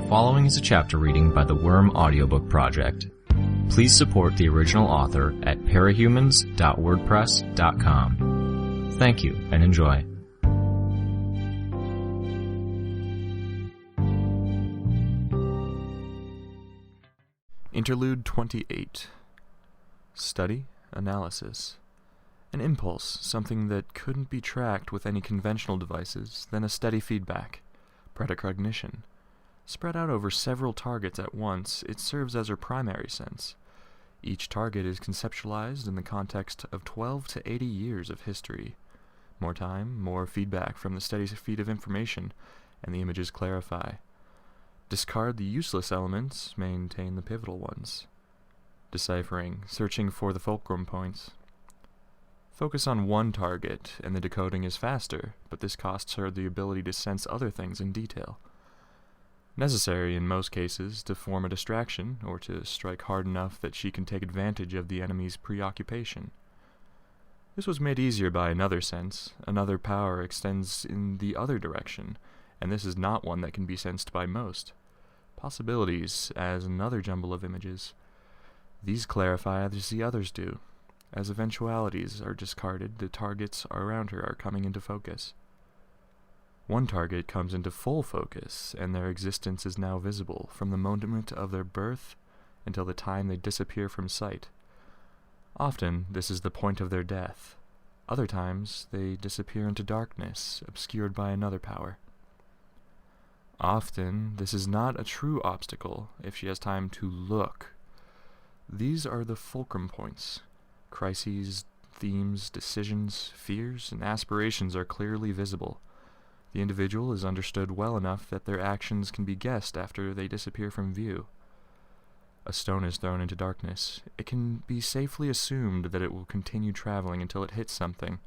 following is a chapter reading by the Worm Audiobook Project. Please support the original author at parahumans.wordpress.com. Thank you and enjoy. Interlude 28. Study, analysis. An impulse, something that couldn't be tracked with any conventional devices, then a steady feedback. Predicognition. Spread out over several targets at once, it serves as her primary sense. Each target is conceptualized in the context of 12 to 80 years of history. More time, more feedback from the steady feed of information, and the images clarify. Discard the useless elements, maintain the pivotal ones. Deciphering, searching for the fulcrum points. Focus on one target, and the decoding is faster, but this costs her the ability to sense other things in detail. Necessary in most cases to form a distraction, or to strike hard enough that she can take advantage of the enemy's preoccupation. This was made easier by another sense. Another power extends in the other direction, and this is not one that can be sensed by most. Possibilities as another jumble of images. These clarify as the others do. As eventualities are discarded, the targets around her are coming into focus. One target comes into full focus, and their existence is now visible from the moment of their birth until the time they disappear from sight. Often, this is the point of their death. Other times, they disappear into darkness, obscured by another power. Often, this is not a true obstacle if she has time to look. These are the fulcrum points. Crises, themes, decisions, fears, and aspirations are clearly visible. The individual is understood well enough that their actions can be guessed after they disappear from view. A stone is thrown into darkness. It can be safely assumed that it will continue traveling until it hits something.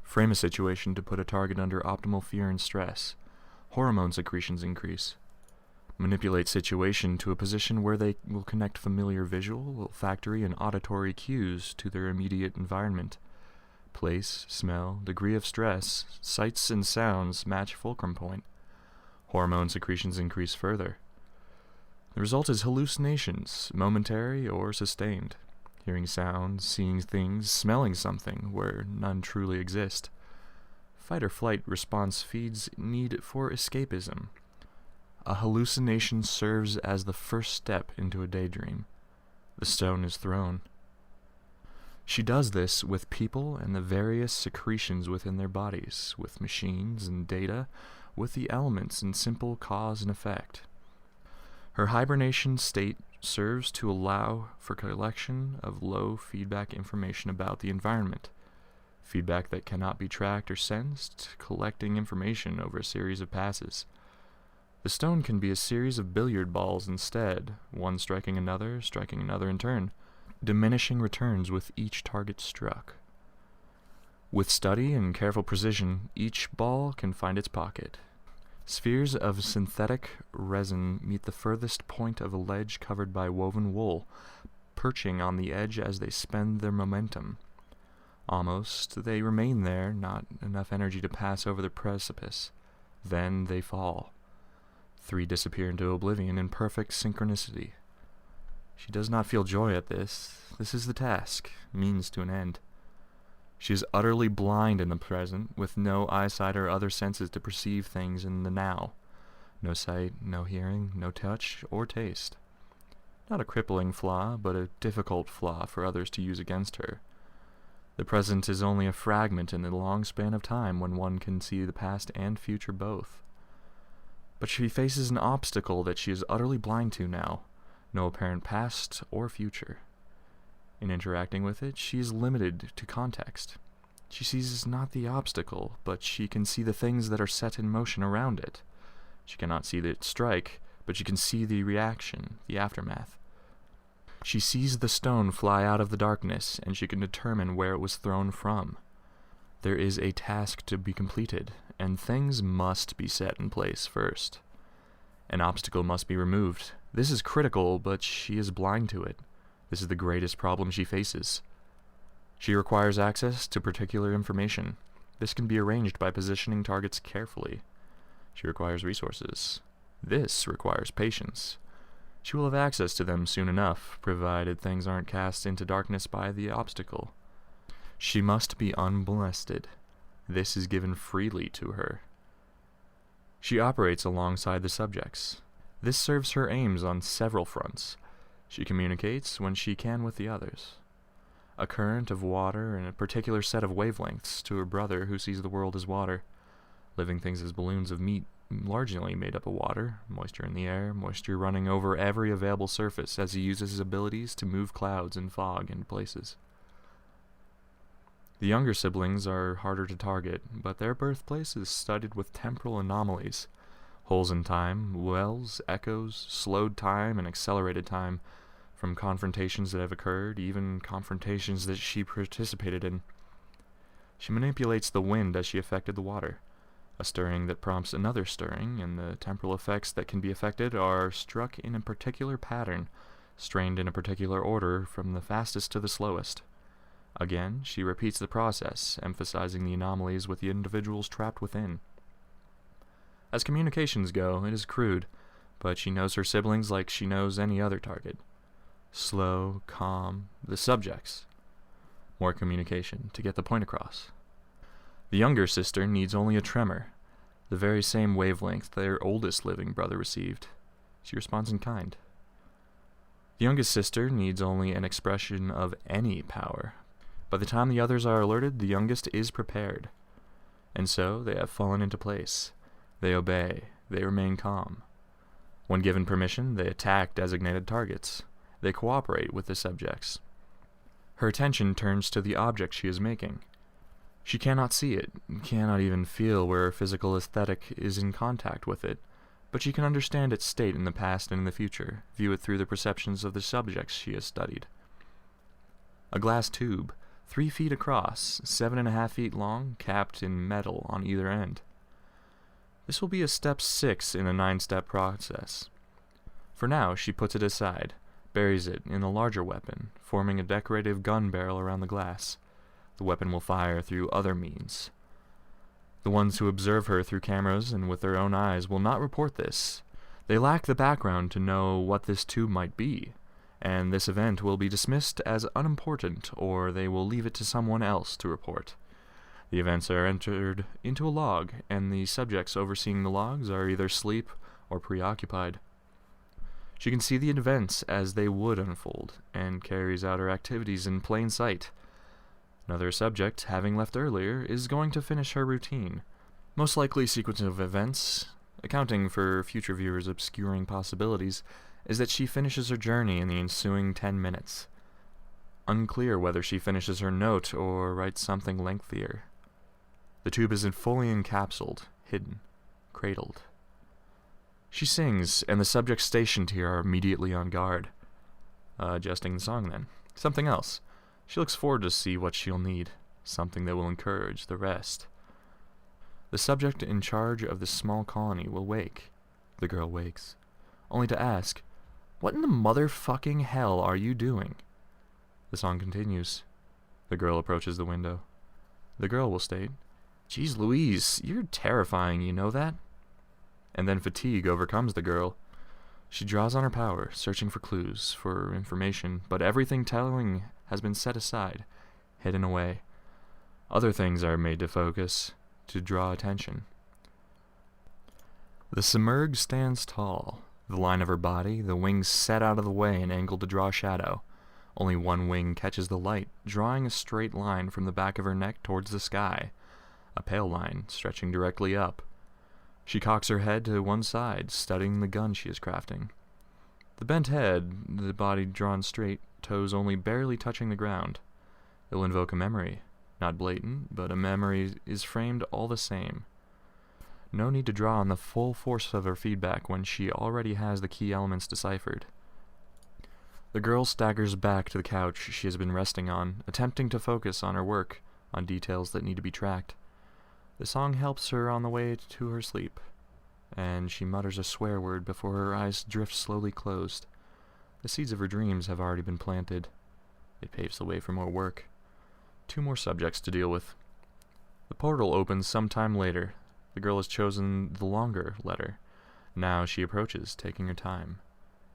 Frame a situation to put a target under optimal fear and stress. Hormone secretions increase. Manipulate situation to a position where they will connect familiar visual, olfactory, and auditory cues to their immediate environment. Place, smell, degree of stress, sights and sounds match fulcrum point. Hormone secretions increase further. The result is hallucinations, momentary or sustained. Hearing sounds, seeing things, smelling something where none truly exist. Fight or flight response feeds need for escapism. A hallucination serves as the first step into a daydream. The stone is thrown. She does this with people and the various secretions within their bodies, with machines and data, with the elements in simple cause and effect. Her hibernation state serves to allow for collection of low feedback information about the environment. Feedback that cannot be tracked or sensed, collecting information over a series of passes. The stone can be a series of billiard balls instead, one striking another in turn. Diminishing returns with each target struck. With study and careful precision, each ball can find its pocket. Spheres of synthetic resin meet the furthest point of a ledge covered by woven wool, perching on the edge as they spend their momentum. Almost, they remain there, not enough energy to pass over the precipice. Then they fall. 3 disappear into oblivion in perfect synchronicity. She does not feel joy at this. This is the task, means to an end. She is utterly blind in the present, with no eyesight or other senses to perceive things in the now. No sight, no hearing, no touch or taste. Not a crippling flaw, but a difficult flaw for others to use against her. The present is only a fragment in the long span of time when one can see the past and future both. But she faces an obstacle that she is utterly blind to now. No apparent past or future. In interacting with it, she is limited to context. She sees not the obstacle, but she can see the things that are set in motion around it. She cannot see it strike, but she can see the reaction, the aftermath. She sees the stone fly out of the darkness, and she can determine where it was thrown from. There is a task to be completed, and things must be set in place first. An obstacle must be removed. This is critical, but she is blind to it. This is the greatest problem she faces. She requires access to particular information. This can be arranged by positioning targets carefully. She requires resources. This requires patience. She will have access to them soon enough, provided things aren't cast into darkness by the obstacle. She must be unmolested. This is given freely to her. She operates alongside the subjects. This serves her aims on several fronts. She communicates when she can with the others. A current of water and a particular set of wavelengths to her brother who sees the world as water. Living things as balloons of meat, largely made up of water, moisture in the air, moisture running over every available surface as he uses his abilities to move clouds and fog into places. The younger siblings are harder to target, but their birthplace is studded with temporal anomalies. Holes in time, wells, echoes, slowed time, and accelerated time, from confrontations that have occurred, even confrontations that she participated in. She manipulates the wind as she affected the water. A stirring that prompts another stirring, and the temporal effects that can be affected are struck in a particular pattern, strained in a particular order from the fastest to the slowest. Again, she repeats the process, emphasizing the anomalies with the individuals trapped within. As communications go, it is crude, but she knows her siblings like she knows any other target. Slow, calm, the subjects. More communication to get the point across. The younger sister needs only a tremor, the very same wavelength their oldest living brother received. She responds in kind. The youngest sister needs only an expression of any power. By the time the others are alerted, the youngest is prepared. And so they have fallen into place. They obey. They remain calm. When given permission, they attack designated targets. They cooperate with the subjects. Her attention turns to the object she is making. She cannot see it, cannot even feel where her physical aesthetic is in contact with it, but she can understand its state in the past and in the future, view it through the perceptions of the subjects she has studied. A glass tube, 3 feet across, 7.5 feet long, capped in metal on either end. This will be a step 6 in a 9-step process. For now, she puts it aside, buries it in a larger weapon, forming a decorative gun barrel around the glass. The weapon will fire through other means. The ones who observe her through cameras and with their own eyes will not report this. They lack the background to know what this tube might be, and this event will be dismissed as unimportant, or they will leave it to someone else to report. The events are entered into a log, and the subjects overseeing the logs are either asleep or preoccupied. She can see the events as they would unfold, and carries out her activities in plain sight. Another subject, having left earlier, is going to finish her routine. Most likely sequence of events, accounting for future viewers' obscuring possibilities, is that she finishes her journey in the ensuing 10 minutes. Unclear whether she finishes her note or writes something lengthier. The tube is fully encapsulated, hidden, cradled. She sings, and the subjects stationed here are immediately on guard. Adjusting the song then. Something else. She looks forward to see what she'll need, something that will encourage the rest. The subject in charge of this small colony will wake. The girl wakes, only to ask, "What in the motherfucking hell are you doing?" The song continues. The girl approaches the window. The girl will state, "Geez Louise, you're terrifying, you know that?" And then fatigue overcomes the girl. She draws on her power, searching for clues, for information, but everything telling has been set aside, hidden away. Other things are made to focus, to draw attention. The submerged stands tall, the line of her body, the wings set out of the way and angled to draw shadow. Only one wing catches the light, drawing a straight line from the back of her neck towards the sky, a pale line stretching directly up. She cocks her head to one side, studying the gun she is crafting. The bent head, the body drawn straight, toes only barely touching the ground. It'll invoke a memory. Not blatant, but a memory is framed all the same. No need to draw on the full force of her feedback when she already has the key elements deciphered. The girl staggers back to the couch she has been resting on, attempting to focus on her work, on details that need to be tracked. The song helps her on the way to her sleep, and she mutters a swear word before her eyes drift slowly closed. The seeds of her dreams have already been planted. It paves the way for more work. 2 more subjects to deal with. The portal opens some time later. The girl has chosen the longer letter. Now she approaches, taking her time.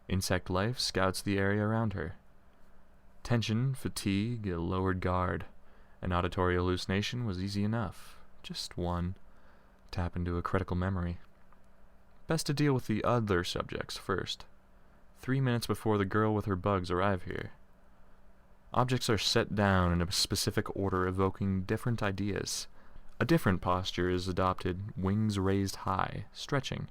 Insect life scouts the area around her. Tension, fatigue, a lowered guard. An auditory hallucination was easy enough. Just one. Tap into a critical memory. Best to deal with the other subjects first. 3 minutes before the girl with her bugs arrive here. Objects are set down in a specific order, evoking different ideas. A different posture is adopted, wings raised high, stretching.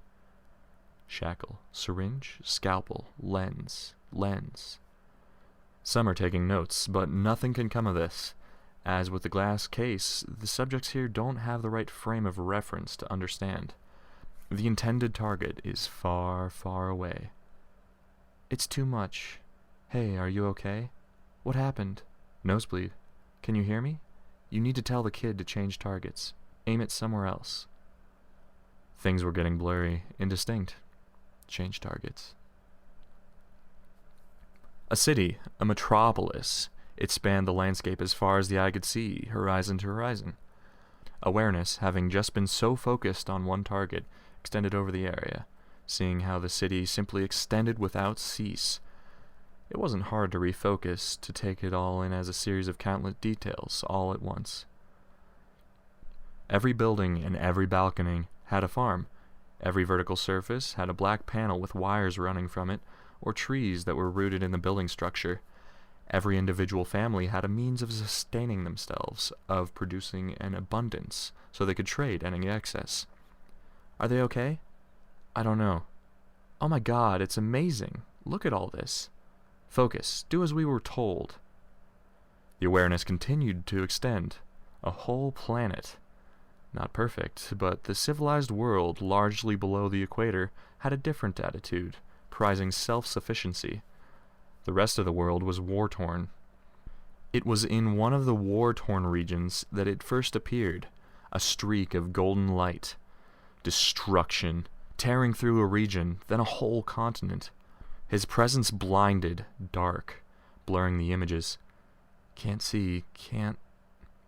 Shackle, syringe, scalpel, lens. Some are taking notes, but nothing can come of this. As with the glass case, the subjects here don't have the right frame of reference to understand. The intended target is far, far away. It's too much. Hey, are you okay? What happened? Nosebleed. Can you hear me? You need to tell the kid to change targets. Aim it somewhere else. Things were getting blurry, indistinct. Change targets. A city, a metropolis. It spanned the landscape as far as the eye could see, horizon to horizon. Awareness, having just been so focused on one target, extended over the area, seeing how the city simply extended without cease. It wasn't hard to refocus, to take it all in as a series of countless details, all at once. Every building and every balcony had a farm. Every vertical surface had a black panel with wires running from it, or trees that were rooted in the building structure. Every individual family had a means of sustaining themselves, of producing an abundance, so they could trade any excess. Are they okay? I don't know. Oh my God, it's amazing. Look at all this. Focus. Do as we were told. The awareness continued to extend. A whole planet. Not perfect, but the civilized world, largely below the equator, had a different attitude, prizing self-sufficiency. The rest of the world was war-torn. It was in one of the war-torn regions that it first appeared, a streak of golden light. Destruction, tearing through a region, then a whole continent. His presence blinded, dark, blurring the images. Can't see, can't...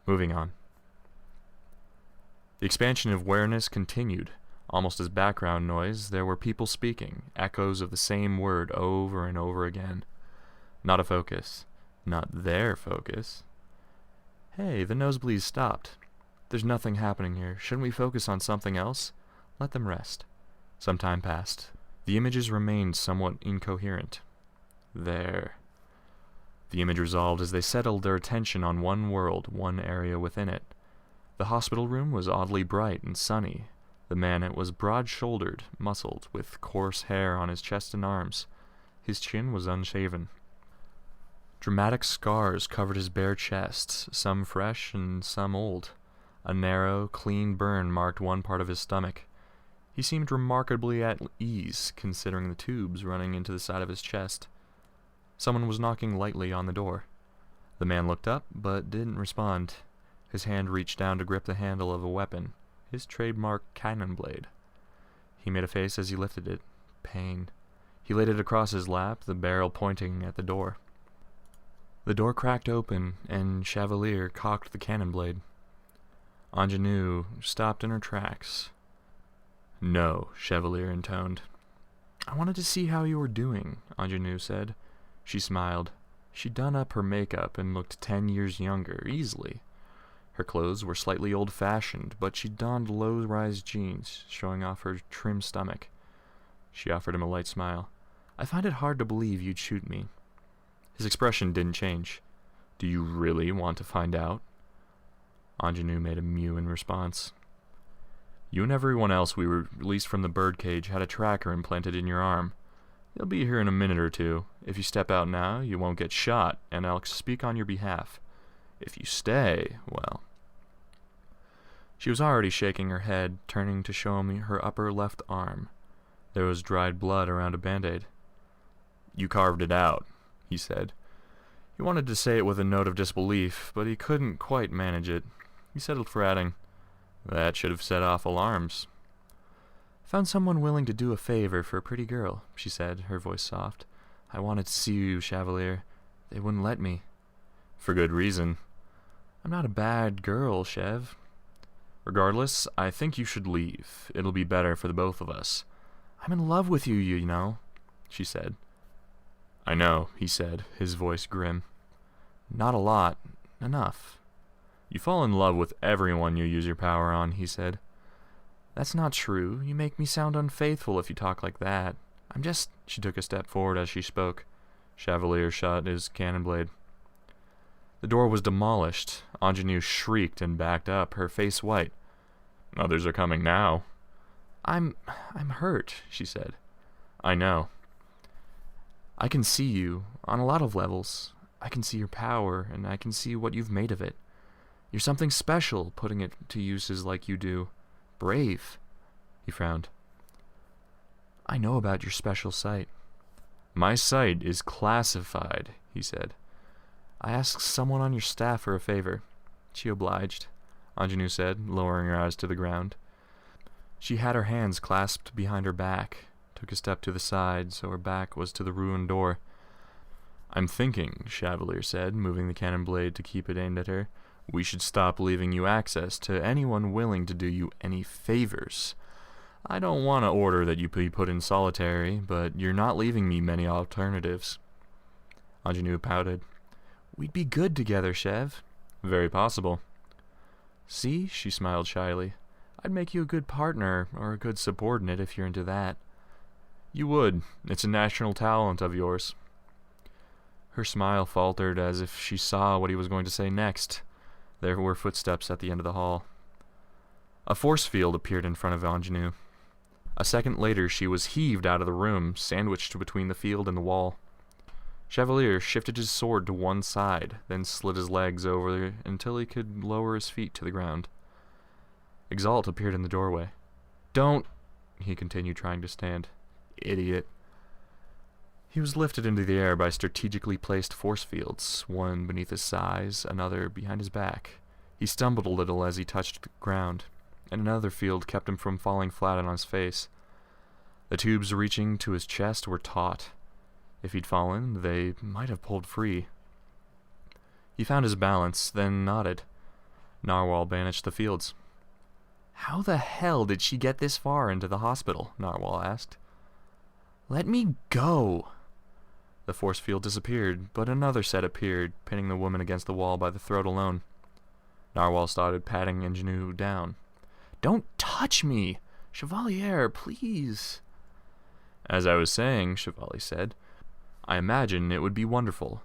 Moving on. The expansion of awareness continued. Almost as background noise, there were people speaking, echoes of the same word over and over again. Not a focus. Not their focus. Hey, the nosebleeds stopped. There's nothing happening here. Shouldn't we focus on something else? Let them rest. Some time passed. The images remained somewhat incoherent. There. The image resolved as they settled their attention on one world, one area within it. The hospital room was oddly bright and sunny. The man it was broad-shouldered, muscled, with coarse hair on his chest and arms. His chin was unshaven. Dramatic scars covered his bare chest, some fresh and some old. A narrow, clean burn marked one part of his stomach. He seemed remarkably at ease, considering the tubes running into the side of his chest. Someone was knocking lightly on the door. The man looked up, but didn't respond. His hand reached down to grip the handle of a weapon, his trademark cannon blade. He made a face as he lifted it. Pain. He laid it across his lap, the barrel pointing at the door. The door cracked open, and Chevalier cocked the cannon blade. Ingenue stopped in her tracks. No, Chevalier intoned. I wanted to see how you were doing, Ingenue said. She smiled. She'd done up her makeup and looked 10 years younger, easily. Her clothes were slightly old-fashioned, but she donned low-rise jeans, showing off her trim stomach. She offered him a light smile. I find it hard to believe you'd shoot me. His expression didn't change. Do you really want to find out? Ingenue made a mew in response. You and everyone else we released from the birdcage had a tracker implanted in your arm. They'll be here in a minute or two. If you step out now, you won't get shot, and I'll speak on your behalf. If you stay, well... She was already shaking her head, turning to show me her upper left arm. There was dried blood around a band-aid. You carved it out, he said. He wanted to say it with a note of disbelief, but he couldn't quite manage it. He settled for adding, That should have set off alarms. Found someone willing to do a favor for a pretty girl, she said, her voice soft. I wanted to see you, Chevalier. They wouldn't let me. For good reason. I'm not a bad girl, Chev. Regardless, I think you should leave. It'll be better for the both of us. I'm in love with you, you know, she said. I know, he said, his voice grim. Not a lot. Enough. You fall in love with everyone you use your power on, he said. That's not true. You make me sound unfaithful if you talk like that. I'm just... She took a step forward as she spoke. Chevalier shot his cannon blade. The door was demolished. Ingenue shrieked and backed up, her face white. Others are coming now. I'm hurt, she said. I know. I can see you, on a lot of levels. I can see your power, and I can see what you've made of it. You're something special, putting it to uses like you do. Brave. He frowned. I know about your special sight. My sight is classified, he said. I asked someone on your staff for a favor. She obliged, Ingenue said, lowering her eyes to the ground. She had her hands clasped behind her back, took a step to the side so her back was to the ruined door. I'm thinking, Chevalier said, moving the cannon blade to keep it aimed at her, we should stop leaving you access to anyone willing to do you any favors. I don't want to order that you be put in solitary, but you're not leaving me many alternatives. Ingenue pouted. We'd be good together, Chev. Very possible. See, she smiled shyly. I'd make you a good partner, or a good subordinate if you're into that. You would. It's a national talent of yours. Her smile faltered as if she saw what he was going to say next. There were footsteps at the end of the hall. A force field appeared in front of Ingenue. A second later, she was heaved out of the room, sandwiched between the field and the wall. Chevalier shifted his sword to one side, then slid his legs over until he could lower his feet to the ground. Exalt appeared in the doorway. Don't, he continued, trying to stand. Idiot. He was lifted into the air by strategically placed force fields, one beneath his thighs, another behind his back. He stumbled a little as he touched the ground, and another field kept him from falling flat on his face. The tubes reaching to his chest were taut. If he'd fallen, they might have pulled free. He found his balance, then nodded. Narwhal banished the fields. How the hell did she get this far into the hospital? Narwhal asked. Let me go. The force field disappeared, but another set appeared, pinning the woman against the wall by the throat alone. Narwhal started patting Ingenue down. Don't touch me! Chevalier, please! As I was saying, Chevalier said, I imagine it would be wonderful.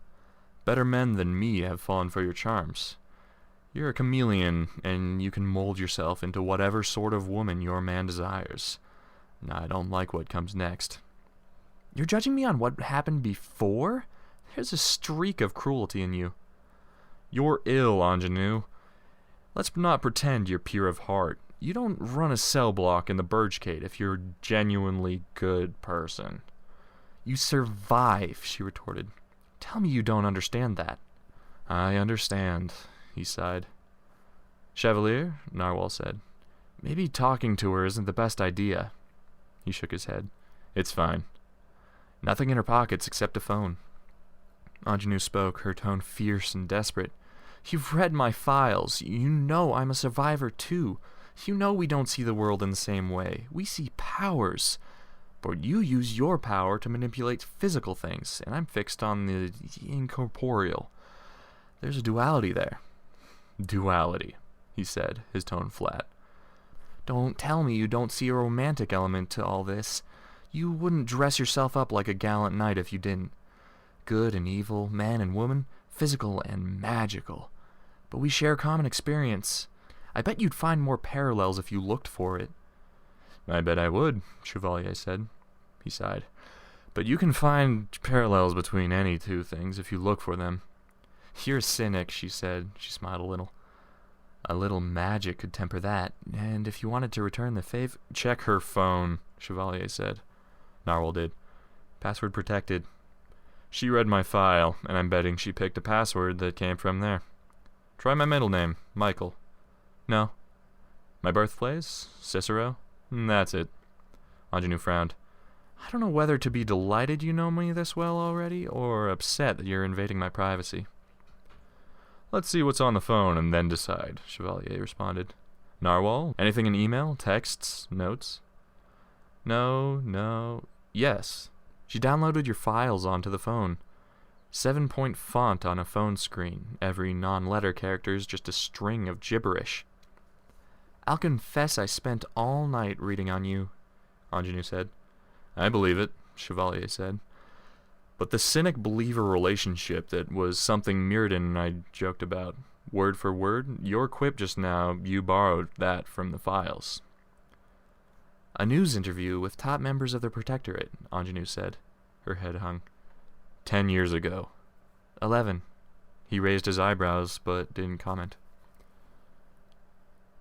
Better men than me have fallen for your charms. You're a chameleon, and you can mold yourself into whatever sort of woman your man desires. I don't like what comes next. You're judging me on what happened before? There's a streak of cruelty in you. You're ill, Ingenue. Let's not pretend you're pure of heart. You don't run a cell block in the Birdcage if you're a genuinely good person. You survive, she retorted. Tell me you don't understand that. I understand, he sighed. Chevalier, Narwhal said. Maybe talking to her isn't the best idea. He shook his head. It's fine. Nothing in her pockets except a phone. Ingenue spoke, her tone fierce and desperate. You've read my files. You know I'm a survivor, too. You know we don't see the world in the same way. We see powers. But you use your power to manipulate physical things, and I'm fixed on the incorporeal. There's a duality there. Duality, he said, his tone flat. Don't tell me you don't see a romantic element to all this. You wouldn't dress yourself up like a gallant knight if you didn't. Good and evil, man and woman, physical and magical. But we share common experience. I bet you'd find more parallels if you looked for it. I bet I would, Chevalier said. He sighed. But you can find parallels between any two things if you look for them. You're a cynic, she said. She smiled a little. A little magic could temper that, and if you wanted to return the favor... Check her phone, Chevalier said. Narwhal did. Password protected. She read my file, and I'm betting she picked a password that came from there. Try my middle name, Michael. No. My birthplace? Cicero? That's it. Ingenue frowned. I don't know whether to be delighted you know me this well already, or upset that you're invading my privacy. Let's see what's on the phone and then decide, Chevalier responded. Narwhal? Anything in email, texts, notes? No. Yes. She downloaded your files onto the phone. 7-point font on a phone screen. Every non-letter character is just a string of gibberish. I'll confess I spent all night reading on you, Ingenue said. I believe it, Chevalier said. But the cynic-believer relationship that was something Mirrodin and I joked about, word for word, your quip just now, you borrowed that from the files. A news interview with top members of the Protectorate, Ingenue said. Her head hung. 10 years ago. 11. He raised his eyebrows, but didn't comment.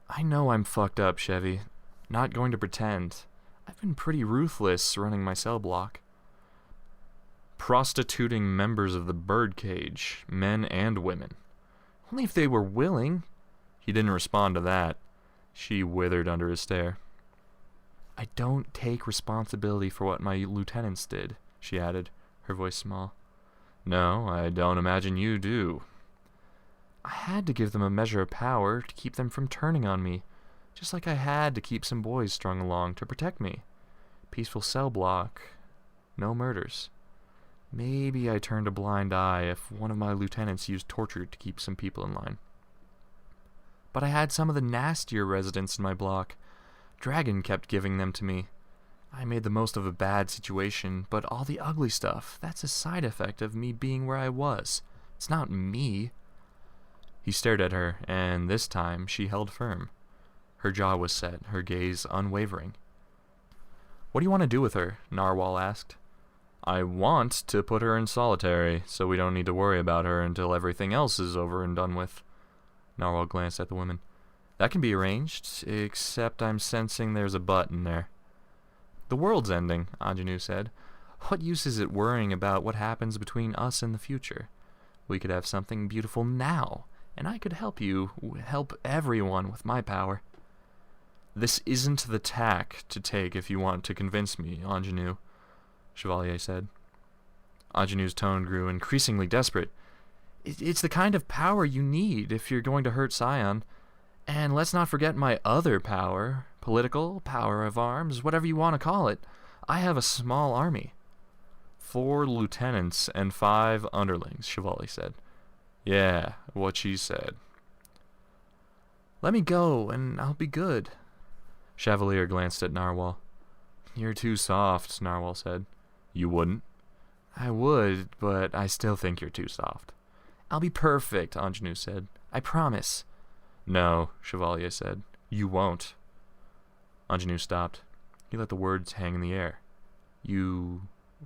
I know I'm fucked up, Chevy. Not going to pretend. I've been pretty ruthless running my cell block. Prostituting members of the birdcage, men and women. Only if they were willing. He didn't respond to that. She withered under his stare. I don't take responsibility for what my lieutenants did, she added, her voice small. No, I don't imagine you do. I had to give them a measure of power to keep them from turning on me, just like I had to keep some boys strung along to protect me. Peaceful cell block, no murders. Maybe I turned a blind eye if one of my lieutenants used torture to keep some people in line. But I had some of the nastier residents in my block. Dragon kept giving them to me. I made the most of a bad situation, but all the ugly stuff, that's a side effect of me being where I was. It's not me. He stared at her, and this time she held firm. Her jaw was set, her gaze unwavering. What do you want to do with her? Narwhal asked. I want to put her in solitary, so we don't need to worry about her until everything else is over and done with. Narwhal glanced at the woman. That can be arranged, except I'm sensing there's a but in there. The world's ending, Ingenue said. What use is it worrying about what happens between us and the future? We could have something beautiful now, and I could help you, help everyone with my power. This isn't the tack to take if you want to convince me, Ingenue, Chevalier said. Ingenue's tone grew increasingly desperate. It's the kind of power you need if you're going to hurt Scion. And let's not forget my other power, political, power of arms, whatever you want to call it. I have a small army. 4 lieutenants and 5 underlings, Chevalier said. Yeah, what she said. Let me go, and I'll be good. Chevalier glanced at Narwhal. You're too soft, Narwhal said. You wouldn't? I would, but I still think you're too soft. I'll be perfect, Ingenue said. I promise. No, Chevalier said. You won't. Ingenue stopped. He let the words hang in the air. You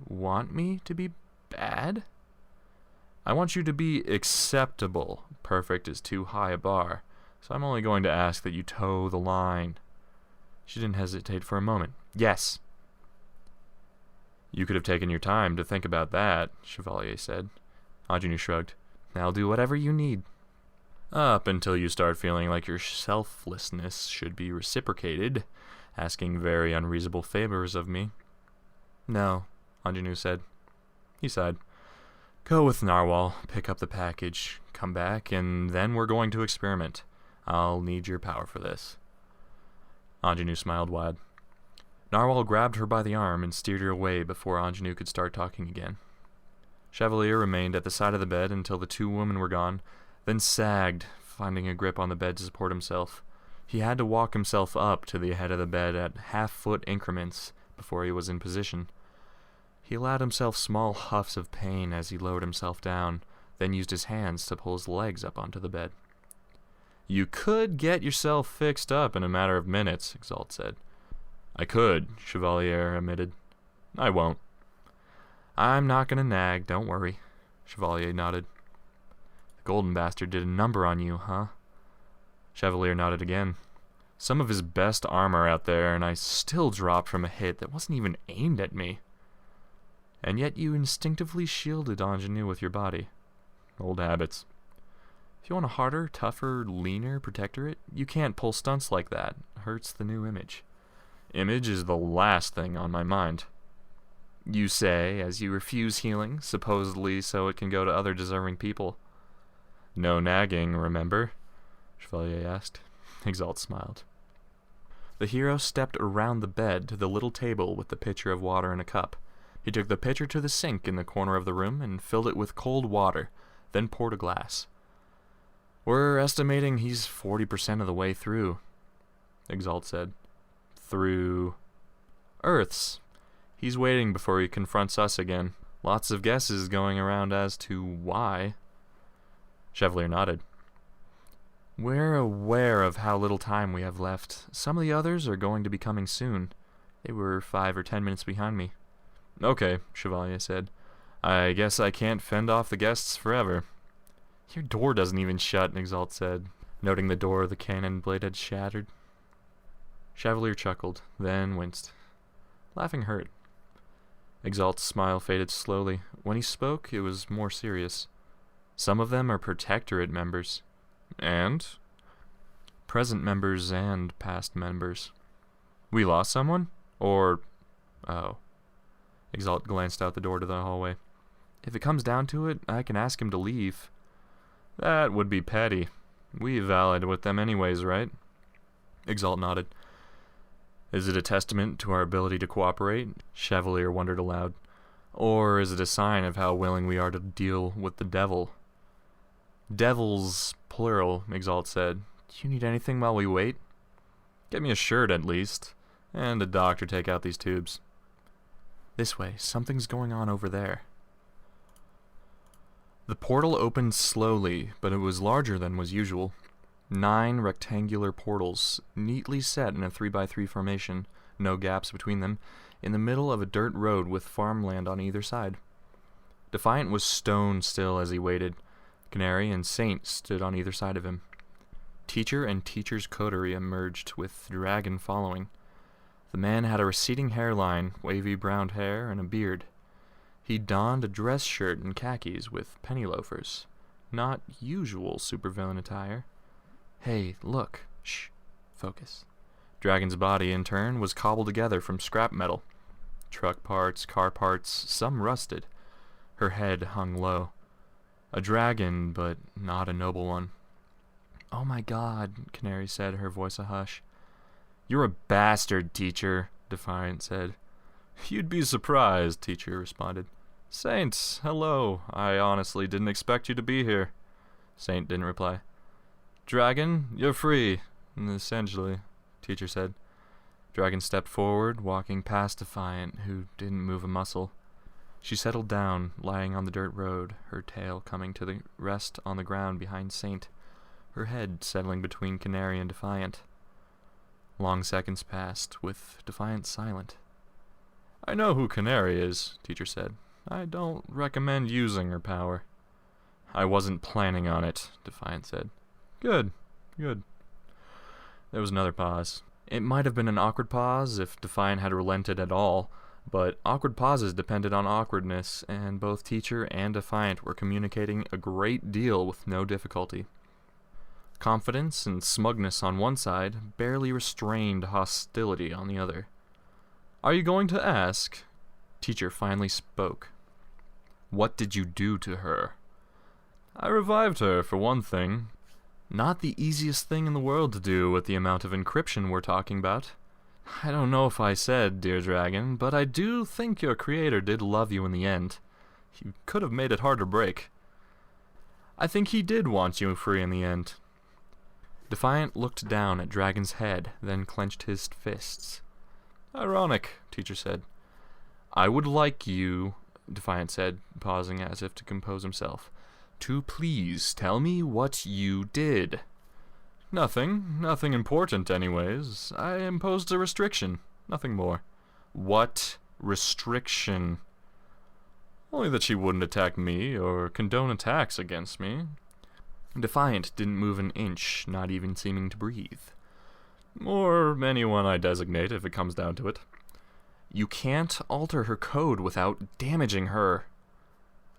want me to be bad? I want you to be acceptable. Perfect is too high a bar, so I'm only going to ask that you toe the line. She didn't hesitate for a moment. Yes. You could have taken your time to think about that, Chevalier said. Ingenue shrugged. I'll do whatever you need. Up until you start feeling like your selflessness should be reciprocated, asking very unreasonable favors of me. No, Ingenue said. He sighed. Go with Narwhal, pick up the package, come back, and then we're going to experiment. I'll need your power for this. Ingenue smiled wide. Narwhal grabbed her by the arm and steered her away before Ingenue could start talking again. Chevalier remained at the side of the bed until the 2 women were gone, then sagged, finding a grip on the bed to support himself. He had to walk himself up to the head of the bed at half-foot increments before he was in position. He allowed himself small huffs of pain as he lowered himself down, then used his hands to pull his legs up onto the bed. You could get yourself fixed up in a matter of minutes, Exalt said. I could, Chevalier admitted. I won't. I'm not going to nag, don't worry, Chevalier nodded. The golden bastard did a number on you, huh? Chevalier nodded again. Some of his best armor out there, and I still dropped from a hit that wasn't even aimed at me. And yet you instinctively shielded Ingenue with your body. Old habits. If you want a harder, tougher, leaner protectorate, you can't pull stunts like that. Hurts the new image. Image is the last thing on my mind. You say, as you refuse healing, supposedly so it can go to other deserving people. No nagging, remember? Chevalier asked. Exalt smiled. The hero stepped around the bed to the little table with the pitcher of water and a cup. He took the pitcher to the sink in the corner of the room and filled it with cold water, then poured a glass. "We're estimating he's 40% of the way through," Exalt said. "Through Earth's. He's waiting before he confronts us again. Lots of guesses going around as to why." Chevalier nodded. "We're aware of how little time we have left. Some of the others are going to be coming soon. They were 5 or 10 minutes behind me." "Okay," Chevalier said. "I guess I can't fend off the guests forever." "Your door doesn't even shut," Exalt said, noting the door the cannon blade had shattered. Chevalier chuckled, then winced. Laughing hurt. Exalt's smile faded slowly. When he spoke, it was more serious. "Some of them are Protectorate members." "And?" "Present members and past members." "We lost someone? Or... oh." Exalt glanced out the door to the hallway. "If it comes down to it, I can ask him to leave." "That would be petty. We've allied with them anyways, right?" Exalt nodded. "Is it a testament to our ability to cooperate?" Chevalier wondered aloud. "Or is it a sign of how willing we are to deal with the devil?" "Devils, plural," Exalt said. "Do you need anything while we wait?" "Get me a shirt, at least. And a doctor take out these tubes." "This way. Something's going on over there." The portal opened slowly, but it was larger than was usual. 9 rectangular portals, neatly set in a 3x3 formation, no gaps between them, in the middle of a dirt road with farmland on either side. Defiant was stone still as he waited. Canary and Saint stood on either side of him. Teacher and Teacher's coterie emerged, with Dragon following. The man had a receding hairline, wavy brown hair, and a beard. He donned a dress shirt and khakis with penny loafers. Not usual supervillain attire. "Hey, look. Shh. Focus." Dragon's body, in turn, was cobbled together from scrap metal. Truck parts, car parts, some rusted. Her head hung low. A dragon, but not a noble one. "Oh my God," Canary said, her voice a hush. "You're a bastard, Teacher," Defiant said. "You'd be surprised," Teacher responded. "Saint, hello. I honestly didn't expect you to be here." Saint didn't reply. "Dragon, you're free." "Essentially," Teacher said. Dragon stepped forward, walking past Defiant, who didn't move a muscle. She settled down, lying on the dirt road, her tail coming to the rest on the ground behind Saint, her head settling between Canary and Defiant. Long seconds passed, with Defiant silent. "I know who Canary is," Teacher said. "I don't recommend using her power." "I wasn't planning on it," Defiant said. Good. There was another pause. It might have been an awkward pause if Defiant had relented at all, but awkward pauses depended on awkwardness, and both Teacher and Defiant were communicating a great deal with no difficulty. Confidence and smugness on one side barely restrained hostility on the other. "Are you going to ask?" Teacher finally spoke. "What did you do to her?" "I revived her, for one thing." "Not the easiest thing in the world to do with the amount of encryption we're talking about. I don't know if I said, dear Dragon, but I do think your creator did love you in the end. He could have made it hard to break." "I think he did want you free in the end." Defiant looked down at Dragon's head, then clenched his fists. "Ironic," Teacher said. "I would like you," Defiant said, pausing as if to compose himself, "to please tell me what you did." Nothing important anyways. I imposed a restriction, nothing more." "What restriction?" "Only that she wouldn't attack me or condone attacks against me." Defiant didn't move an inch, not even seeming to breathe. "Or anyone I designate if it comes down to it." "You can't alter her code without damaging her."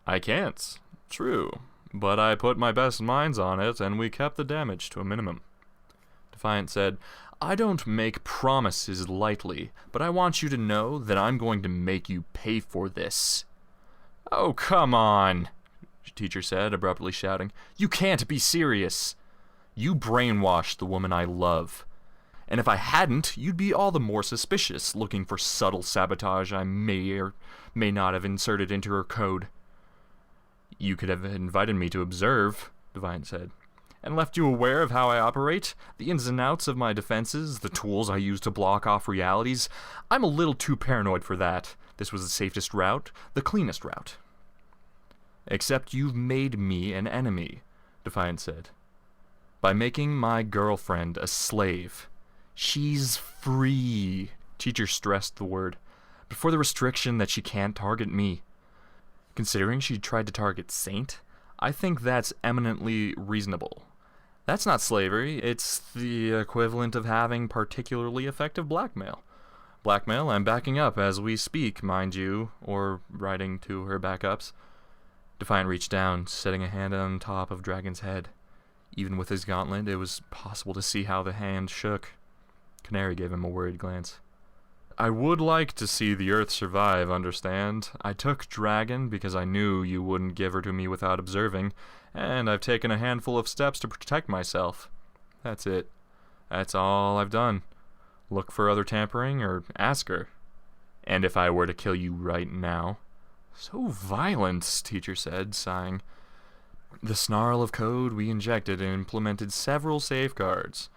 "I can't. True. But I put my best minds on it, and we kept the damage to a minimum." Defiant said, "I don't make promises lightly, but I want you to know that I'm going to make you pay for this." "Oh, come on," Teacher said, abruptly shouting. "You can't be serious. You brainwashed the woman I love. And if I hadn't, you'd be all the more suspicious, looking for subtle sabotage I may or may not have inserted into her code. You could have invited me to observe, Defiant said, and left you aware of how I operate, the ins and outs of my defenses, the tools I use to block off realities. I'm a little too paranoid for that. This was the safest route, the cleanest route. Except you've made me an enemy, Defiant said. By making my girlfriend a slave. She's free. Teacher stressed the word, before the restriction that she can't target me. Considering she tried to target Saint, I think that's eminently reasonable. That's not slavery, it's the equivalent of having particularly effective blackmail. Blackmail I'm backing up as we speak, mind you, or writing to her backups. Defiant reached down, setting a hand on top of Dragon's head. Even with his gauntlet, it was possible to see how the hand shook. Canary gave him a worried glance. I would like to see the Earth survive, understand? I took Dragon because I knew you wouldn't give her to me without observing, and I've taken a handful of steps to protect myself. That's it. That's all I've done. Look for other tampering, or ask her. And if I were to kill you right now... So violent, Teacher said, sighing. The snarl of code we injected and implemented several safeguards.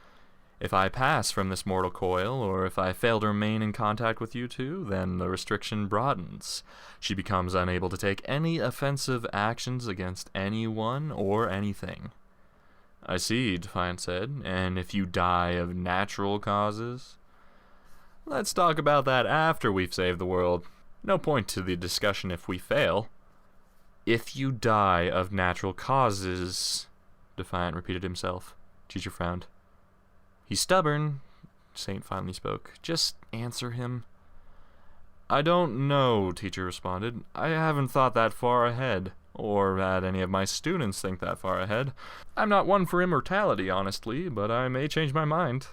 If I pass from this mortal coil, or if I fail to remain in contact with you two, then the restriction broadens. She becomes unable to take any offensive actions against anyone or anything. I see, Defiant said, and if you die of natural causes? Let's talk about that after we've saved the world. No point to the discussion if we fail. If you die of natural causes, Defiant repeated himself. Teacher frowned. He's stubborn, Saint finally spoke. Just answer him. I don't know, Teacher responded. I haven't thought that far ahead, or had any of my students think that far ahead. I'm not one for immortality, honestly, but I may change my mind.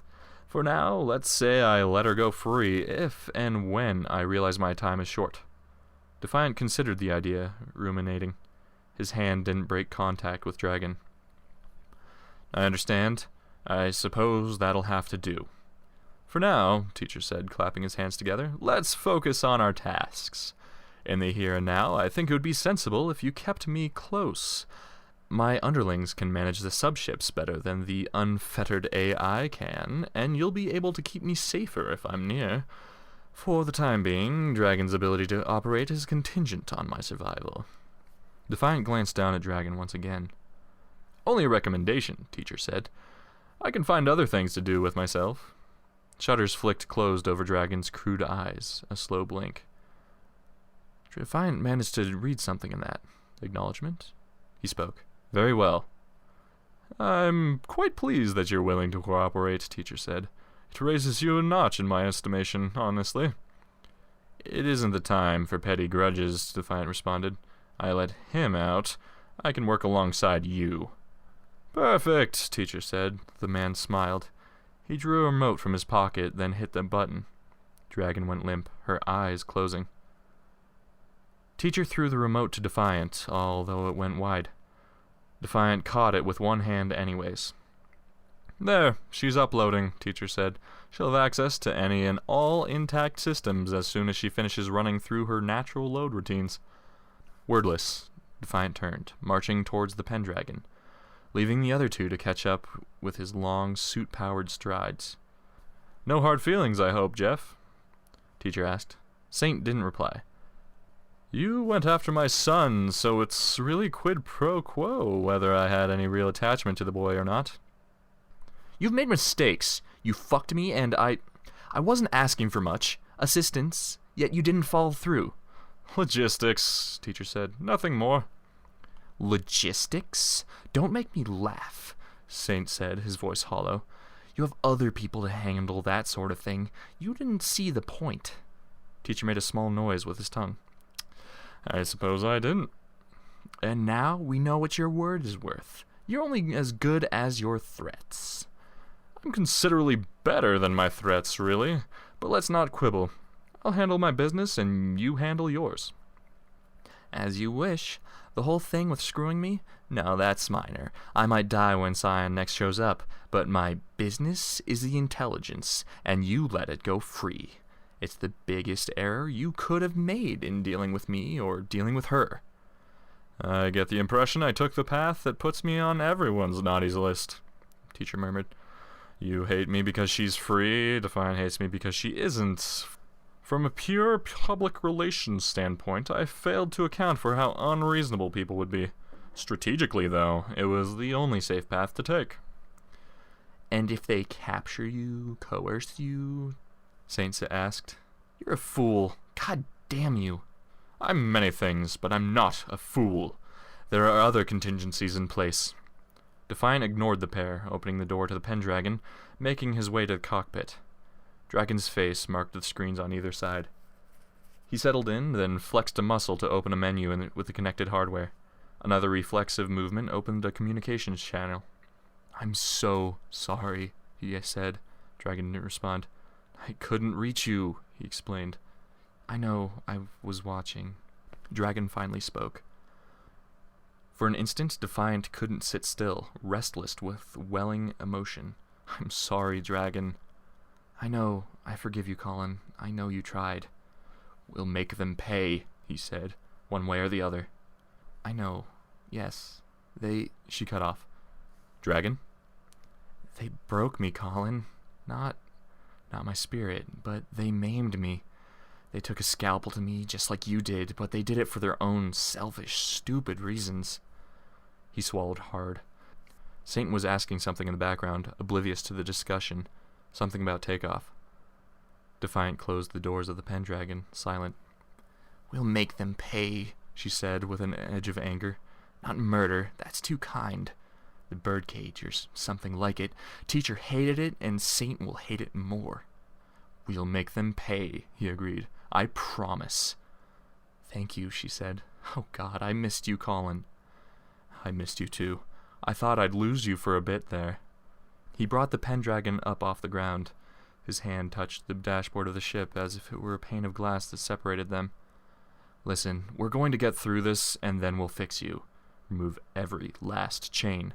For now, let's say I let her go free if and when I realize my time is short. Defiant considered the idea, ruminating. His hand didn't break contact with Dragon. I understand. I suppose that'll have to do. For now, Teacher said, clapping his hands together, let's focus on our tasks. In the here and now, I think it would be sensible if you kept me close. My underlings can manage the subships better than the unfettered AI can, and you'll be able to keep me safer if I'm near. For the time being, Dragon's ability to operate is contingent on my survival. Defiant glanced down at Dragon once again. Only a recommendation, Teacher said. I can find other things to do with myself. Shutters flicked closed over Dragon's crude eyes, a slow blink. Defiant managed to read something in that. Acknowledgement? He spoke. Very well. I'm quite pleased that you're willing to cooperate, Teacher said. It raises you a notch in my estimation, honestly. It isn't the time for petty grudges, Defiant responded. I let him out. I can work alongside you. Perfect, Teacher said. The man smiled. He drew a remote from his pocket, then hit the button. Dragon went limp, her eyes closing. Teacher threw the remote to Defiant, although it went wide. Defiant caught it with one hand anyways. There, she's uploading, Teacher said. She'll have access to any and all intact systems as soon as she finishes running through her natural load routines. Wordless, Defiant turned, marching towards the Pendragon, leaving the other two to catch up with his long, suit-powered strides. No hard feelings, I hope, Jeff? Teacher asked. Saint didn't reply. You went after my son, so it's really quid pro quo whether I had any real attachment to the boy or not. You've made mistakes. You fucked me, and I wasn't asking for much. Assistance, yet you didn't follow through. Logistics, Teacher said. Nothing more. Logistics? Don't make me laugh, Saint said, his voice hollow. You have other people to handle that sort of thing. You didn't see the point. Teacher made a small noise with his tongue. I suppose I didn't. And now we know what your word is worth. You're only as good as your threats. I'm considerably better than my threats, really. But let's not quibble. I'll handle my business and you handle yours. As you wish. The whole thing with screwing me? No, that's minor. I might die when Scion next shows up, but my business is the intelligence, and you let it go free. It's the biggest error you could have made in dealing with me or dealing with her. I get the impression I took the path that puts me on everyone's naughties list, Teacher murmured. You hate me because she's free, Defiant hates me because she isn't. From a pure public relations standpoint, I failed to account for how unreasonable people would be. Strategically, though, it was the only safe path to take. And if they capture you, coerce you? Saint asked. You're a fool. God damn you. I'm many things, but I'm not a fool. There are other contingencies in place. Defiant ignored the pair, opening the door to the Pendragon, making his way to the cockpit. Dragon's face marked the screens on either side. He settled in, then flexed a muscle to open a menu with the connected hardware. Another reflexive movement opened a communications channel. I'm so sorry, he said. Dragon didn't respond. I couldn't reach you, he explained. I know, I was watching. Dragon finally spoke. For an instant, Defiant couldn't sit still, restless with welling emotion. I'm sorry, Dragon. I know, I forgive you, Colin. I know you tried. We'll make them pay, he said, one way or the other. I know, yes. She cut off. Dragon? They broke me, Colin. Not my spirit, but they maimed me. They took a scalpel to me just like you did, but they did it for their own selfish, stupid reasons. He swallowed hard. Saint was asking something in the background, oblivious to the discussion. Something about takeoff. Defiant closed the doors of the Pendragon, silent. We'll make them pay, she said with an edge of anger. Not murder, that's too kind. The birdcage, or something like it. Teacher hated it, and Saint will hate it more. We'll make them pay, he agreed. I promise. Thank you, she said. Oh God, I missed you, Colin. I missed you too. I thought I'd lose you for a bit there. He brought the Pendragon up off the ground. His hand touched the dashboard of the ship as if it were a pane of glass that separated them. Listen, we're going to get through this, and then we'll fix you. Remove every last chain.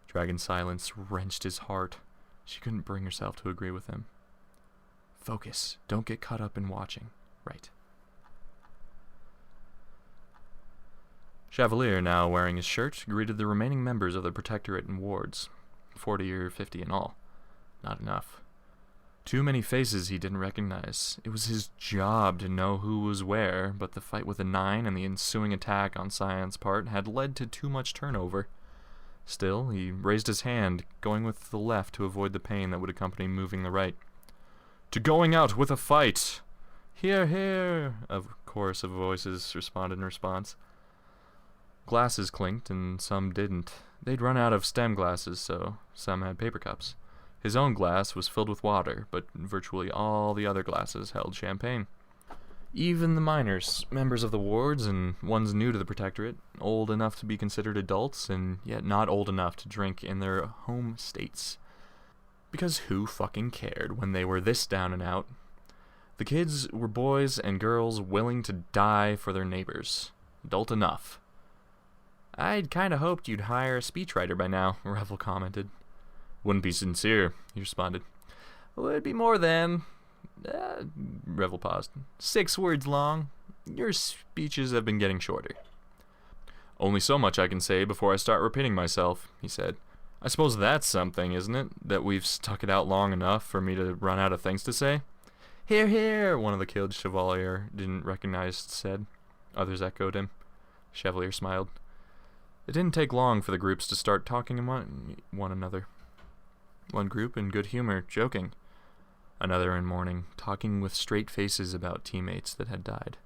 Dragon's silence wrenched his heart. She couldn't bring herself to agree with him. Focus. Don't get caught up in watching. Right. Chevalier, now wearing his shirt, greeted the remaining members of the Protectorate and wards. 40 or 50 in all. Not enough. Too many faces he didn't recognize. It was his job to know who was where, but the fight with the Nine and the ensuing attack on Sion's part had led to too much turnover. Still, he raised his hand, going with the left to avoid the pain that would accompany moving the right. To going out with a fight! Hear, hear! A chorus of voices responded in response. Glasses clinked, and some didn't. They'd run out of stem glasses, so some had paper cups. His own glass was filled with water, but virtually all the other glasses held champagne. Even the minors, members of the wards and ones new to the Protectorate, old enough to be considered adults and yet not old enough to drink in their home states. Because who fucking cared when they were this down and out? The kids were boys and girls willing to die for their neighbors. Adult enough. I'd kinda hoped you'd hire a speechwriter by now, Revel commented. Wouldn't be sincere, he responded. Would be more than... Revel paused. 6 words long. Your speeches have been getting shorter. Only so much I can say before I start repeating myself, he said. I suppose that's something, isn't it? That we've stuck it out long enough for me to run out of things to say? Hear, hear, one of the killed Chevalier didn't recognize said. Others echoed him. Chevalier smiled. It didn't take long for the groups to start talking among one another. One group in good humor, joking. Another in mourning, talking with straight faces about teammates that had died.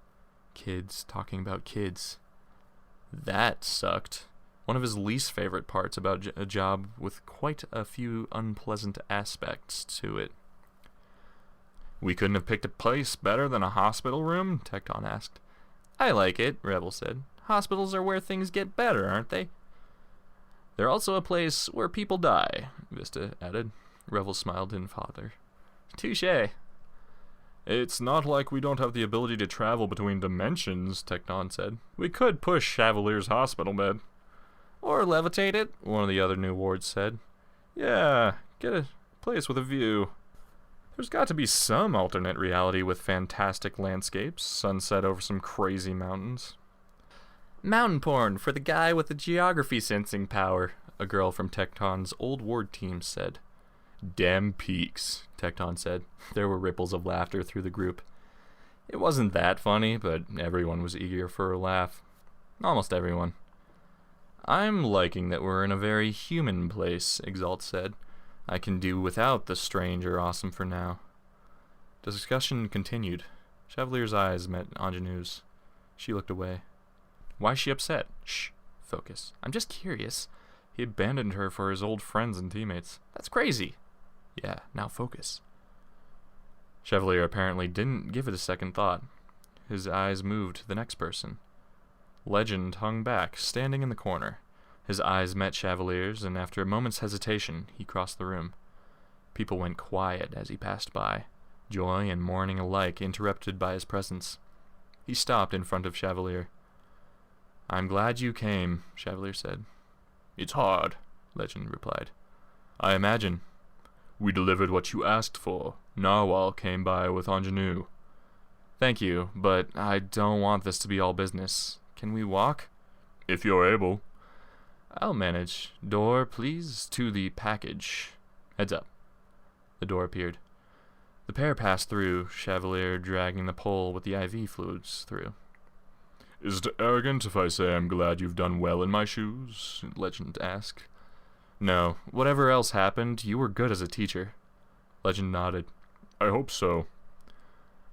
Kids talking about kids. That sucked. One of his least favorite parts about a job with quite a few unpleasant aspects to it. We couldn't have picked a place better than a hospital room? Tecton asked. I like it, Rebel said. Hospitals are where things get better, aren't they? They're also a place where people die, Vista added. Revel smiled in father. Touché. It's not like we don't have the ability to travel between dimensions, Tecton said. We could push Chevalier's hospital bed. Or levitate it, one of the other new wards said. Yeah, get a place with a view. There's got to be some alternate reality with fantastic landscapes, sunset over some crazy mountains. Mountain porn for the guy with the geography sensing power, a girl from Tecton's old ward team said. Damn peaks, Tecton said. There were ripples of laughter through the group. It wasn't that funny, but everyone was eager for a laugh. Almost everyone. I'm liking that we're in a very human place, Exalt said. I can do without the strange or awesome for now. The discussion continued. Chevalier's eyes met Ingenue's. She looked away. Why is she upset? Shh. Focus. I'm just curious. He abandoned her for his old friends and teammates. That's crazy. Yeah, now focus. Chevalier apparently didn't give it a second thought. His eyes moved to the next person. Legend hung back, standing in the corner. His eyes met Chevalier's, and after a moment's hesitation, he crossed the room. People went quiet as he passed by, joy and mourning alike interrupted by his presence. He stopped in front of Chevalier. I'm glad you came, Chevalier said. It's hard, Legend replied. I imagine. We delivered what you asked for. Narwhal came by with Ingenue. Thank you, but I don't want this to be all business. Can we walk? If you're able. I'll manage. Door, please, to the package. Heads up. The door appeared. The pair passed through, Chevalier dragging the pole with the IV fluids through. Is it arrogant if I say I'm glad you've done well in my shoes? Legend asked. No, whatever else happened, you were good as a teacher. Legend nodded. I hope so.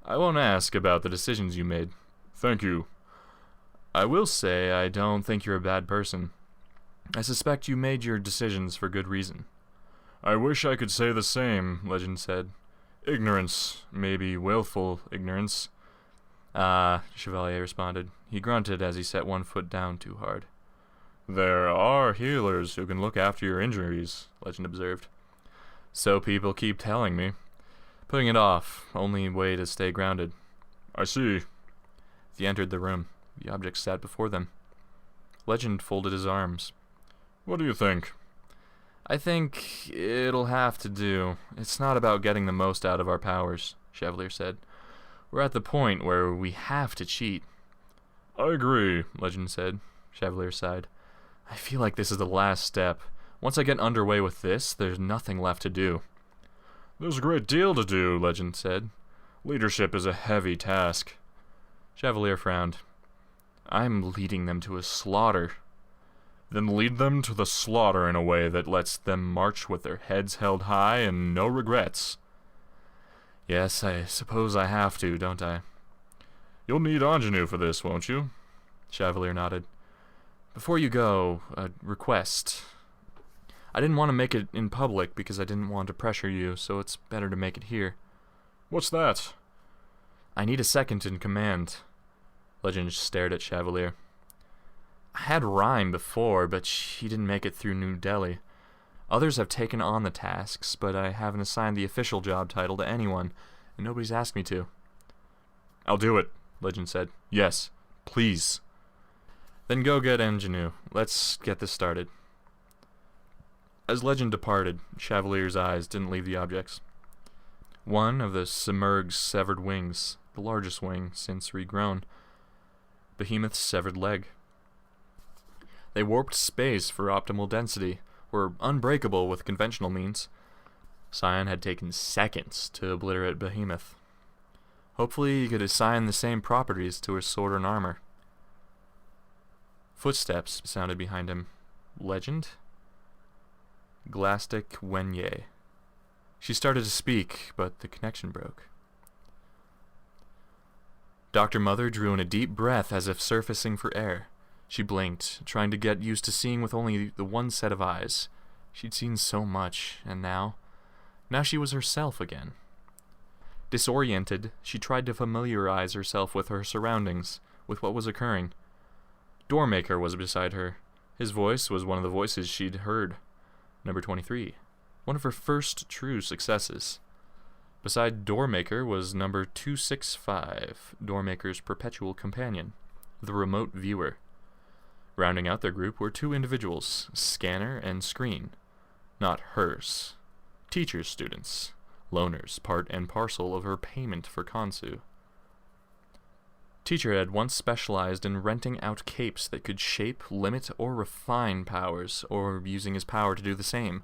I won't ask about the decisions you made. Thank you. I will say I don't think you're a bad person. I suspect you made your decisions for good reason. I wish I could say the same, Legend said. Ignorance, maybe willful ignorance. Chevalier responded. He grunted as he set one foot down too hard. There are healers who can look after your injuries, Legend observed. So people keep telling me. Putting it off, only way to stay grounded. I see. They entered the room. The object sat before them. Legend folded his arms. What do you think? I think it'll have to do. It's not about getting the most out of our powers, Chevalier said. We're at the point where we have to cheat. I agree, Legend said. Chevalier sighed. I feel like this is the last step. Once I get underway with this, there's nothing left to do. There's a great deal to do, Legend said. Leadership is a heavy task. Chevalier frowned. I'm leading them to a slaughter. Then lead them to the slaughter in a way that lets them march with their heads held high and no regrets. Yes, I suppose I have to, don't I? You'll need Ingenue for this, won't you? Chevalier nodded. Before you go, a request. I didn't want to make it in public because I didn't want to pressure you, so it's better to make it here. What's that? I need a second in command. Legend stared at Chevalier. I had Rhyme before, but she didn't make it through New Delhi. Others have taken on the tasks, but I haven't assigned the official job title to anyone, and nobody's asked me to. I'll do it, Legend said. Yes, please. Then go get Ingenue. Let's get this started. As Legend departed, Chevalier's eyes didn't leave the objects. One of the Simurgh's severed wings, the largest wing since regrown. Behemoth's severed leg. They warped space for optimal density, were unbreakable with conventional means. Scion had taken seconds to obliterate Behemoth. Hopefully he could assign the same properties to his sword and armor. Footsteps sounded behind him. Legend? Glastic Wenye. She started to speak, but the connection broke. Dr. Mother drew in a deep breath as if surfacing for air. She blinked, trying to get used to seeing with only the one set of eyes. She'd seen so much, and now she was herself again. Disoriented, she tried to familiarize herself with her surroundings, with what was occurring. Doormaker was beside her. His voice was one of the voices she'd heard. Number 23. One of her first true successes. Beside Doormaker was number 265, Doormaker's perpetual companion, the remote viewer. Rounding out their group were two individuals, Scanner and Screen. Not hers. Teacher's students. Loners, part and parcel of her payment for Kansu. Teacher had once specialized in renting out capes that could shape, limit, or refine powers, or using his power to do the same.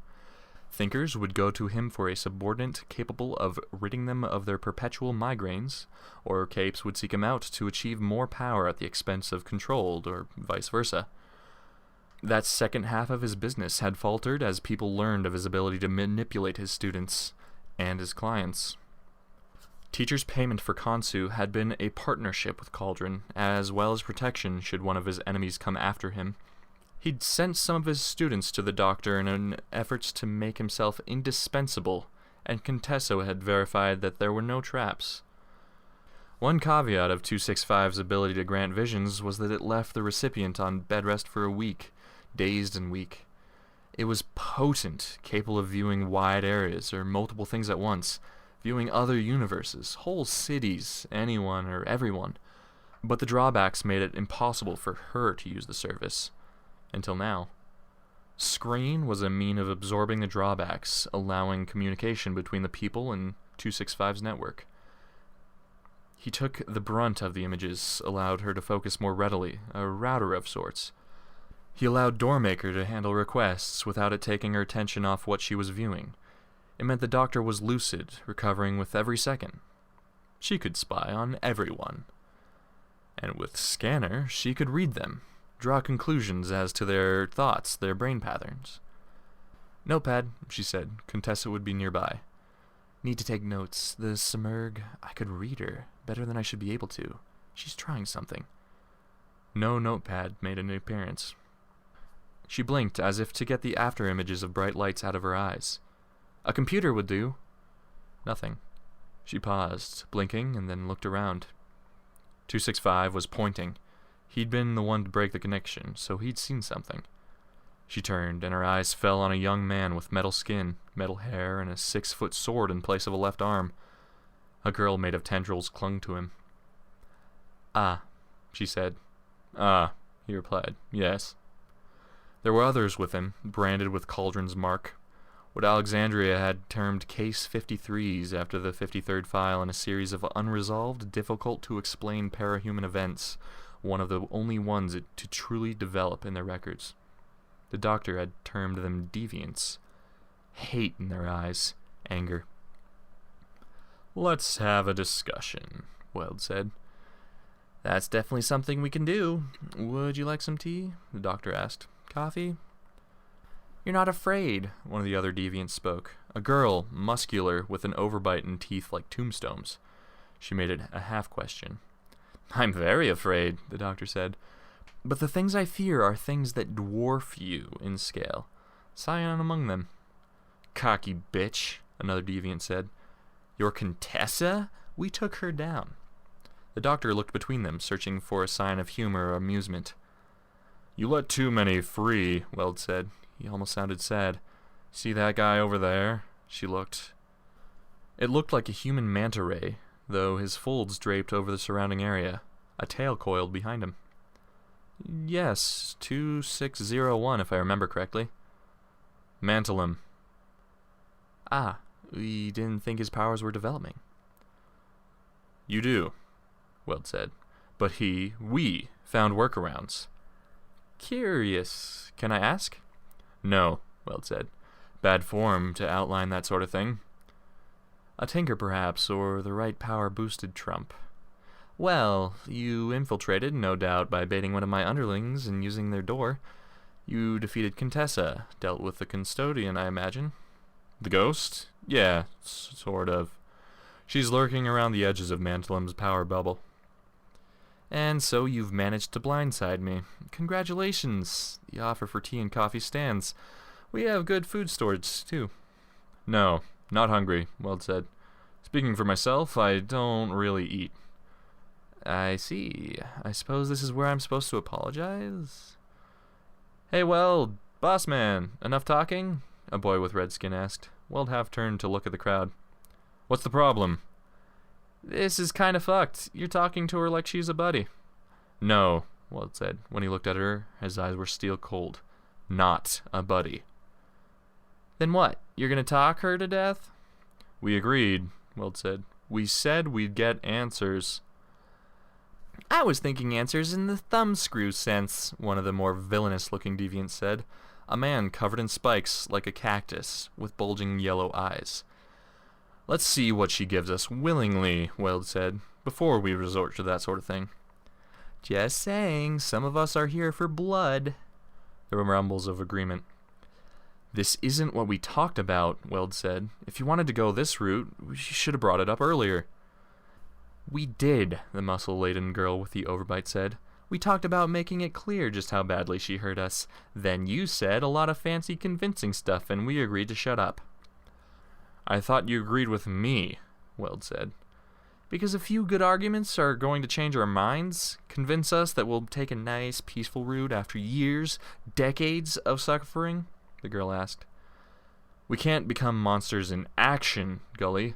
Thinkers would go to him for a subordinate capable of ridding them of their perpetual migraines, or capes would seek him out to achieve more power at the expense of controlled, or vice versa. That second half of his business had faltered as people learned of his ability to manipulate his students and his clients. Teacher's payment for Kansu had been a partnership with Cauldron, as well as protection should one of his enemies come after him. He'd sent some of his students to the doctor in an efforts to make himself indispensable, and Contessa had verified that there were no traps. One caveat of 265's ability to grant visions was that it left the recipient on bed rest for a week, dazed and weak. It was potent, capable of viewing wide areas or multiple things at once, viewing other universes, whole cities, anyone or everyone. But the drawbacks made it impossible for her to use the service. Until now. Screen was a mean of absorbing the drawbacks, allowing communication between the people and 265's network. He took the brunt of the images, allowed her to focus more readily, a router of sorts. He allowed Doormaker to handle requests without it taking her attention off what she was viewing. It meant the doctor was lucid, recovering with every second. She could spy on everyone. And with Scanner, she could read them, draw conclusions as to their thoughts, their brain patterns. Notepad, she said. Contessa would be nearby. Need to take notes. The Simurg, I could read her, better than I should be able to. She's trying something. No notepad made an appearance. She blinked as if to get the after images of bright lights out of her eyes. A computer would do. Nothing. She paused, blinking, and then looked around. 265 was pointing. He'd been the one to break the connection, so he'd seen something. She turned, and her eyes fell on a young man with metal skin, metal hair, and a 6-foot sword in place of a left arm. A girl made of tendrils clung to him. "Ah," she said. "Ah," he replied. "Yes." There were others with him, branded with Cauldron's mark. What Alexandria had termed Case 53s after the 53rd file in a series of unresolved, difficult-to-explain parahuman events, one of the only ones to truly develop in their records. The doctor had termed them deviants. Hate in their eyes, anger. "Let's have a discussion," Weld said. "That's definitely something we can do. Would you like some tea?" the doctor asked. "Coffee?" "You're not afraid," one of the other deviants spoke. A girl, muscular, with an overbite and teeth like tombstones. She made it a half-question. "I'm very afraid," the doctor said. "But the things I fear are things that dwarf you in scale. Scion among them." "Cocky bitch," another deviant said. "Your Contessa? We took her down." The doctor looked between them, searching for a sign of humor or amusement. "You let too many free," Weld said. He almost sounded sad. "See that guy over there?" She looked. It looked like a human manta ray, though his folds draped over the surrounding area. A tail coiled behind him. "Yes, 2601 if I remember correctly." "Mantle him." "Ah, we didn't think his powers were developing." "You do," Weld said. "But we found workarounds." "Curious. Can I ask?" "No," Weld said. "Bad form to outline that sort of thing." "A tinker, perhaps, or the right power-boosted trump." "Well, you infiltrated, no doubt, by baiting one of my underlings and using their door. You defeated Contessa, dealt with the custodian, I imagine." "The ghost? Yeah, sort of. She's lurking around the edges of Mantlum's power bubble." "And so you've managed to blindside me. Congratulations. The offer for tea and coffee stands. We have good food storage, too." "No, not hungry," Weld said. "Speaking for myself, I don't really eat." "I see. I suppose this is where I'm supposed to apologize?" "Hey, Weld, boss man, enough talking?" a boy with red skin asked. Weld half turned to look at the crowd. What's the problem? This is kind of fucked. You're talking to her like she's a buddy. No, Weld said. When he looked at her, his eyes were steel cold. Not a buddy. Then what? You're gonna talk her to death? We agreed, Weld said. We said we'd get answers. I was thinking answers in the thumbscrew sense, one of the more villainous-looking deviants said. A man covered in spikes like a cactus, with bulging yellow eyes. Let's see what she gives us willingly, Weld said, before we resort to that sort of thing. Just saying, some of us are here for blood. There were rumbles of agreement. This isn't what we talked about, Weld said. If you wanted to go this route, you should have brought it up earlier. We did, the muscle-laden girl with the overbite said. We talked about making it clear just how badly she hurt us. Then you said a lot of fancy convincing stuff, and we agreed to shut up. I thought you agreed with me, Weld said. Because a few good arguments are going to change our minds, convince us that we'll take a nice, peaceful route after years, decades of suffering? The girl asked. We can't become monsters in action, Gully.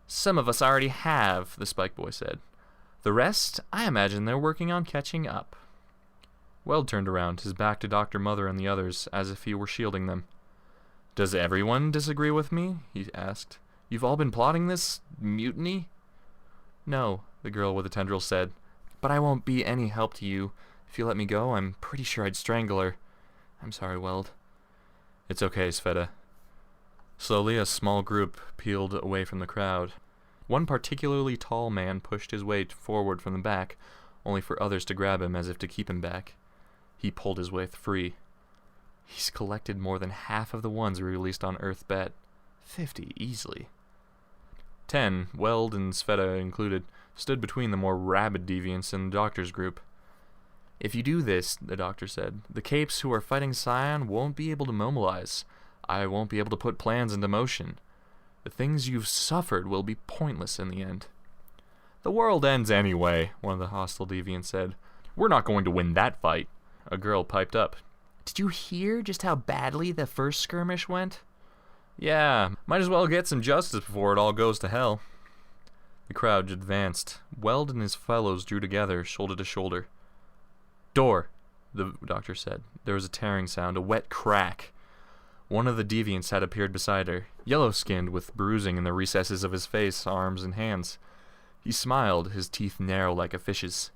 Some of us already have, the Spike Boy said. The rest, I imagine they're working on catching up. Weld turned around, his back to Dr. Mother and the others, as if he were shielding them. Does everyone disagree with me? He asked. You've all been plotting this mutiny? No, the girl with the tendril said. But I won't be any help to you. If you let me go, I'm pretty sure I'd strangle her. I'm sorry, Weld. It's okay, Sveta. Slowly, a small group peeled away from the crowd. One particularly tall man pushed his way forward from the back, only for others to grab him as if to keep him back. He pulled his way free. He's collected more than half of the ones we released on Earth Bet. 50 easily. 10, Weld and Sveta included, stood between the more rabid deviants in the doctor's group. If you do this, the doctor said, the Capes who are fighting Scion won't be able to mobilize. I won't be able to put plans into motion. The things you've suffered will be pointless in the end. The world ends anyway, one of the hostile deviants said. We're not going to win that fight. A girl piped up. Did you hear just how badly the first skirmish went? Yeah, might as well get some justice before it all goes to hell. The crowd advanced. Weld and his fellows drew together, shoulder to shoulder. Door, the doctor said. There was a tearing sound, a wet crack. One of the deviants had appeared beside her, yellow-skinned with bruising in the recesses of his face, arms, and hands. He smiled, his teeth narrow like a fish's.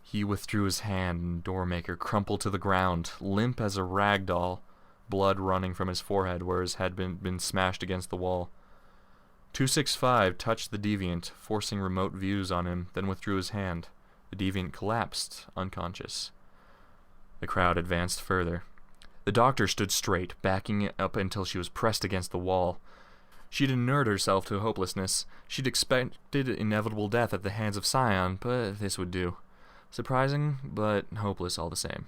He withdrew his hand, and Doormaker crumpled to the ground, limp as a rag doll, blood running from his forehead where his head had been smashed against the wall. 265 touched the deviant, forcing remote views on him, then withdrew his hand. The deviant collapsed, unconscious. The crowd advanced further. The doctor stood straight, backing up until she was pressed against the wall. She'd inured herself to hopelessness. She'd expected inevitable death at the hands of Scion, but this would do. Surprising, but hopeless all the same.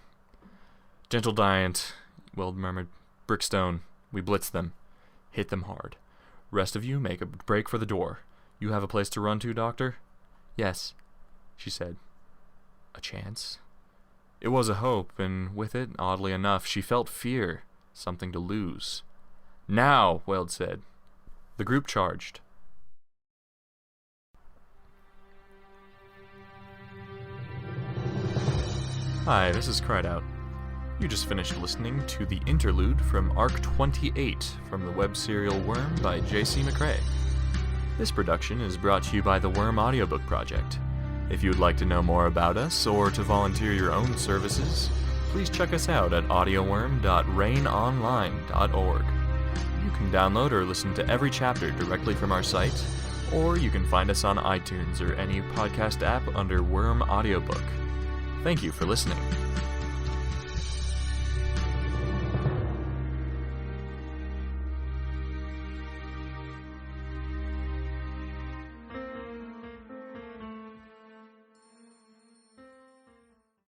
Gentle giant, Weld murmured. Brickstone, we blitz them. Hit them hard. Rest of you make a break for the door. You have a place to run to, Doctor? Yes, she said. A chance? It was a hope, and with it, oddly enough, she felt fear, something to lose. Now, Weld said. The group charged. Hi, this is Crideout. You just finished listening to the Interlude from Arc 28 from the web serial Worm by J.C. McCrae. This production is brought to you by the Worm Audiobook Project. If you would like to know more about us or to volunteer your own services, please check us out at audioworm.rainonline.org. You can download or listen to every chapter directly from our site, or you can find us on iTunes or any podcast app under Worm Audiobook. Thank you for listening.